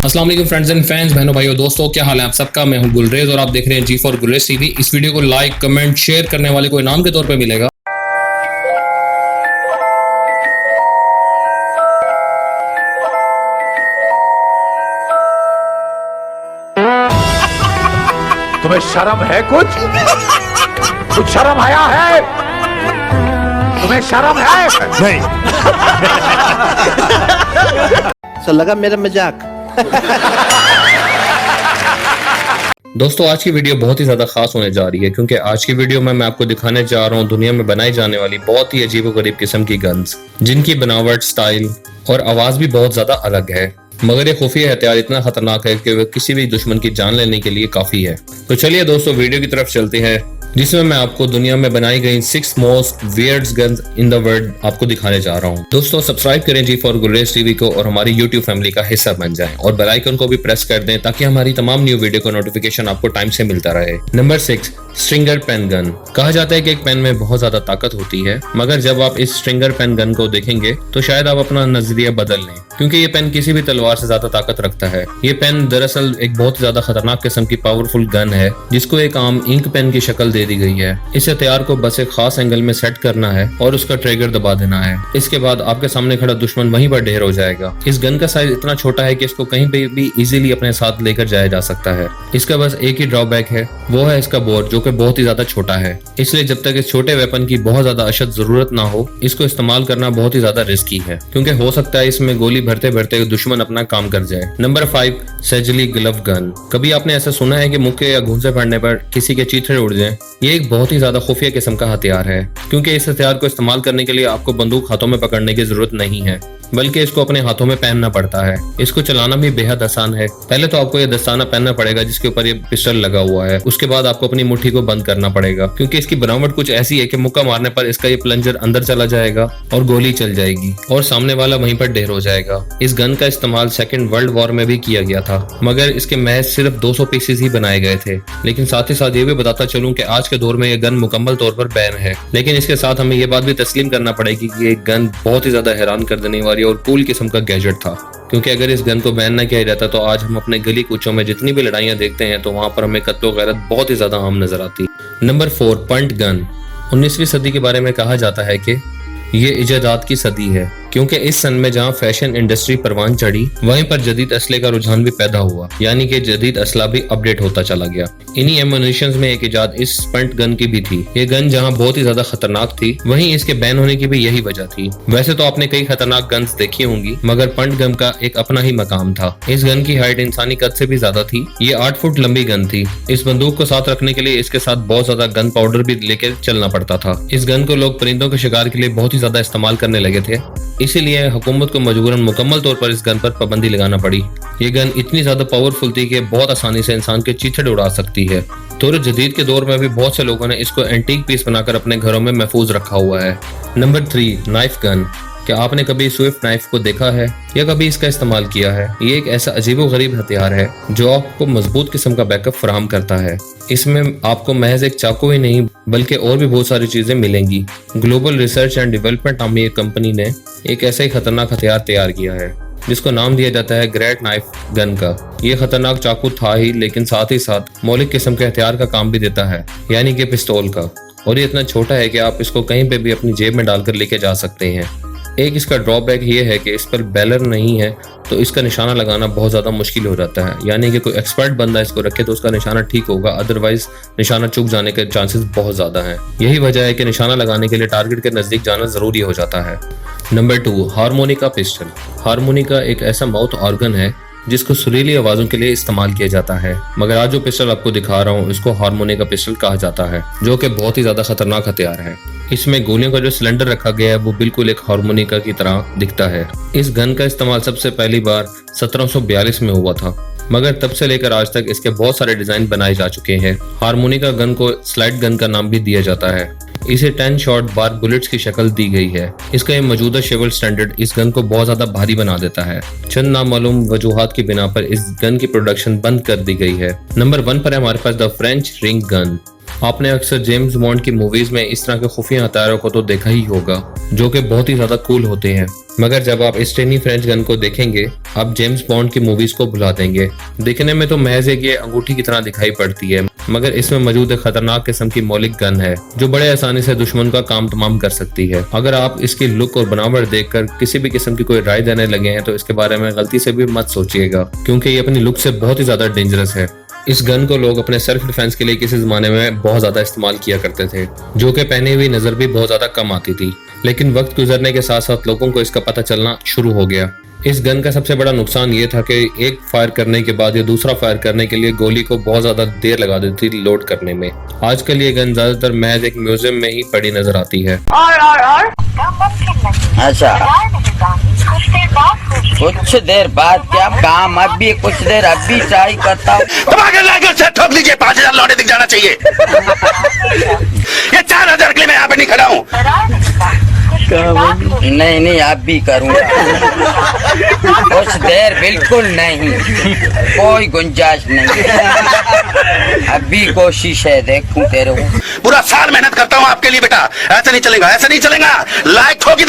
अस्सलाम वालेकुम friends and fans, बहनों भाइयों दोस्तों, क्या हाल है आप सबका। मैं हूं गुलरेज और आप देख रहे हैं जी फॉर गुलरेज टीवी। इस वीडियो को लाइक कमेंट शेयर करने वाले को इनाम के तौर पे मिलेगा तुम्हें शर्म है? कुछ शर्म आया है? तुम्हें शर्म है? नहीं। सो लगा मेरा मजाक। दोस्तों, आज की वीडियो बहुत ही ज्यादा खास होने जा रही है क्योंकि आज की वीडियो में मैं आपको दिखाने जा रहा हूँ दुनिया में बनाई जाने वाली बहुत ही अजीबोगरीब किस्म की गन्स, जिनकी बनावट, स्टाइल और आवाज भी बहुत ज्यादा अलग है। मगर ये खुफिया हथियार इतना खतरनाक है कि वह किसी भी दुश्मन की जान लेने के लिए काफी है। तो चलिए दोस्तों, वीडियो की तरफ चलते हैं, जिसमें मैं आपको दुनिया में बनाई गई 6 most weird guns in the world आपको दिखाने जा रहा हूं। दोस्तों, सब्सक्राइब करें जी फॉर गुलरेज टीवी को और हमारी यूट्यूब फैमिली का हिस्सा बन जाएं और बेल आइकन को भी प्रेस कर दें ताकि हमारी तमाम न्यू वीडियो का नोटिफिकेशन आपको टाइम से मिलता रहे। Number 6, stinger pen gun. कहा जाता है कि एक पेन में बहुत ज्यादा ताकत होती है, मगर जब आप इस स्ट्रिंगर पेन गन को देखेंगे तो शायद आप अपना नजरिया बदल लें, क्योंकि ये पेन किसी भी तलवार से ज्यादा ताकत रखता है। ये पेन दरअसल एक बहुत ज्यादा खतरनाक किस्म की पावरफुल गन है, जिसको एक आम इंक पेन की शक्ल दे दी गई है। इस हथियार को बस एक खास एंगल में सेट करना है और उसका ट्रिगर दबा देना है। इसके बाद आपके सामने खड़ा दुश्मन वहीं पर ढेर हो जाएगा। इस गन का साइज इतना छोटा है कि इसको कहीं पे भी इजीली अपने साथ लेकर जाया जा सकता है। इसका बस एक ही ड्रॉबैक है, वो है इसका बोर, जो कि बहुत ही ज्यादा छोटा है। इसलिए जब तक इस छोटे वेपन की बहुत ज्यादा अशद जरूरत ना हो, इसको इस्तेमाल करना बहुत ही ज्यादा रिस्की है, क्योंकि हो सकता है इसमें गोली भरते भरते दुश्मन अपना काम कर जाए। Number 5, surgical glove gun. कभी आपने ऐसा सुना है कि मुक्के या घूंसे पड़ने पर किसी के चीथड़े उड़ जाएं? ये एक बहुत ही ज्यादा खुफिया किस्म का हथियार है, क्योंकि इस हथियार को इस्तेमाल करने के लिए आपको बंदूक हाथों में पकड़ने की जरूरत नहीं है, बल्कि इसको अपने हाथों में पहनना पड़ता है। इसको चलाना भी बेहद आसान है। पहले तो आपको ये दस्ताना पहनना पड़ेगा जिसके ऊपर ये पिस्टल लगा हुआ है। उसके बाद आपको अपनी मुट्ठी को बंद करना पड़ेगा, क्योंकि इसकी बनावट कुछ ऐसी है कि मुक्का मारने पर इसका ये प्लंजर अंदर चला जाएगा और गोली चल जाएगी और सामने वाला वहीं पर ढेर हो जाएगा। इस गन का इस्तेमाल सेकेंड वर्ल्ड वॉर में भी किया गया था, मगर इसके महज सिर्फ 200 पीसेस ही बनाए गए थे। लेकिन साथ ही साथ ये भी बताता चलूं कि आज के दौर में ये गन मुकम्मल तौर पर बैन है। लेकिन इसके साथ हमें ये बात भी तस्लीम करना पड़ेगी कि ये गन बहुत ही ज्यादा हैरान कर देने वाली और कूल किस्म का गैजेट था, क्योंकि अगर इस गन को बैन न किया जाता तो आज हम अपने गली कूचों में जितनी भी लड़ाइयां देखते हैं तो वहां पर हमें कत्ल व गैरत बहुत ही ज्यादा आम नजर आती। Number 4, punt gun. 19वीं सदी के बारे में कहा जाता है कि ये इजादात की सदी है, क्योंकि इस सन में जहाँ फैशन इंडस्ट्री परवान चढ़ी, वहीं पर जदीद असले का रुझान भी पैदा हुआ, यानी कि जदीद असला भी अपडेट होता चला गया। इन्हीं एमुनिशंस में एक इजाद इस पंट गन की भी थी। ये गन जहाँ बहुत ही ज्यादा खतरनाक थी, वहीं इसके बैन होने की भी यही वजह थी। वैसे तो आपने कई खतरनाक गन्स देखी होंगी, मगर पंट गन का एक अपना ही मकाम था। इस गन की हाइट इंसानी कद से भी ज्यादा थी। ये 8 फुट लंबी गन थी। इस बंदूक को साथ रखने के लिए इसके साथ बहुत ज्यादा गन पाउडर भी लेकर चलना पड़ता था। इस गन को लोग परिंदों के शिकार के लिए बहुत ही ज्यादा इस्तेमाल करने लगे थे, इसीलिए हुकूमत को मजबूरन मुकम्मल तौर पर इस गन पर पाबंदी लगाना पड़ी। ये गन इतनी ज्यादा पावरफुल थी कि बहुत आसानी से इंसान के चीथड़े उड़ा सकती है। तो जदीद के दौर में भी बहुत से लोगों ने इसको एंटीक पीस बनाकर अपने घरों में महफूज रखा हुआ है। Number 3, knife gun. क्या आपने कभी स्विफ्ट नाइफ को देखा है या कभी इसका इस्तेमाल किया है? ये एक ऐसा अजीबोगरीब हथियार है जो आपको मजबूत किस्म का बैकअप फराहम करता है। इसमें आपको महज एक चाकू ही नहीं बल्कि और भी बहुत सारी चीजें मिलेंगी। ग्लोबल रिसर्च एंड डेवलपमेंट नामी एक कंपनी ने एक ऐसा ही खतरनाक हथियार तैयार किया है, जिसको नाम दिया जाता है ग्रेट नाइफ गन का। ये खतरनाक चाकू था ही, लेकिन साथ ही साथ मौलिक किस्म के हथियार का काम भी देता है, यानी कि पिस्तौल का। और ये इतना छोटा है कि आप इसको कहीं पे भी अपनी जेब में डालकर लेके जा सकते हैं। एक इसका ड्रॉबैक ये है कि इस पर बैलर नहीं है, तो इसका निशाना लगाना बहुत ज़्यादा मुश्किल हो जाता है। यानी कि कोई एक्सपर्ट बंदा इसको रखे तो उसका निशाना ठीक होगा, अदरवाइज निशाना चूक जाने के चांसेस बहुत ज़्यादा हैं। यही वजह है कि निशाना लगाने के लिए टारगेट के नज़दीक जाना ज़रूरी हो जाता है। Number 2, harmonica pistol. हारमोनिका एक ऐसा माउथ ऑर्गन है जिसको सुरीली आवाज़ों के लिए इस्तेमाल किया जाता है, मगर आज जो पिस्टल आपको दिखा रहा हूँ इसको हारमोनिका पिस्टल कहा जाता है, जो कि बहुत ही ज़्यादा खतरनाक हथियार है। इसमें गोलियों का जो सिलेंडर रखा गया है वो बिल्कुल एक हारमोनिका की तरह दिखता है। इस गन का इस्तेमाल सबसे पहली बार 1742 में हुआ था, मगर तब से लेकर आज तक इसके बहुत सारे डिजाइन बनाए जा चुके हैं। हारमोनिका गन को स्लाइड गन का नाम भी दिया जाता है। इसे 10 शॉट बार बुलेट्स की शक्ल दी गई है। इसका ये मौजूदा शेवल स्टैंडर्ड इस गन को बहुत ज्यादा भारी बना देता है। चंद नामालूम वजूहात की बिना पर इस गन की प्रोडक्शन बंद कर दी गई है। नंबर 1 पर है हमारे पास द फ्रेंच रिंग गन। आपने अक्सर जेम्स बॉन्ड की मूवीज में इस तरह के खुफिया हथियारों को तो देखा ही होगा जो कि बहुत ही ज्यादा कूल होते हैं, मगर जब आप इस टेनी फ्रेंच गन को देखेंगे आप जेम्स बॉन्ड की मूवीज को भुला देंगे। दिखने में तो महज एक ये अंगूठी की तरह दिखाई पड़ती है, मगर इसमें मौजूद एक खतरनाक किस्म की मौलिक गन है जो बड़े आसानी से दुश्मन का काम तमाम कर सकती है। अगर आप इसकी लुक और बनावट देखकर किसी भी किस्म की कोई राय देने लगे हैं तो इसके बारे में गलती से भी मत सोचिएगा, क्योंकि ये अपनी लुक से बहुत ही ज्यादा डेंजरस है। इस गन को लोग अपने सेल्फ डिफेंस के लिए किसी जमाने में बहुत ज्यादा इस्तेमाल किया करते थे, जो कि पहनी हुई नजर भी बहुत ज्यादा कम आती थी, लेकिन वक्त गुजरने के साथ साथ लोगों को इसका पता चलना शुरू हो गया। इस गन का सबसे बड़ा नुकसान ये था कि एक फायर करने के बाद या दूसरा फायर करने के लिए गोली को बहुत ज्यादा देर लगा देती थी लोड करने में। आजकल ये गन ज्यादातर महज एक म्यूजियम में ही पड़ी नजर आती है। अच्छा, कुछ देर बाद क्या काम, अभी कुछ देर अभी ट्राई करता हूँ। ठोक लीजिए, 5000 लौटे दिख जाना चाहिए। ये 4000 के लिए मैं यहाँ पे नहीं खड़ा हूँ। नहीं अब भी करूँगा। कुछ देर बिल्कुल नहीं, कोई गुंजाइश नहीं। अभी कोशिश है, देखूं तेरे को। पूरा साल मेहनत करता हूँ आपके लिए बेटा, ऐसा नहीं चलेगा, ऐसा नहीं चलेगा। लायक ठोकी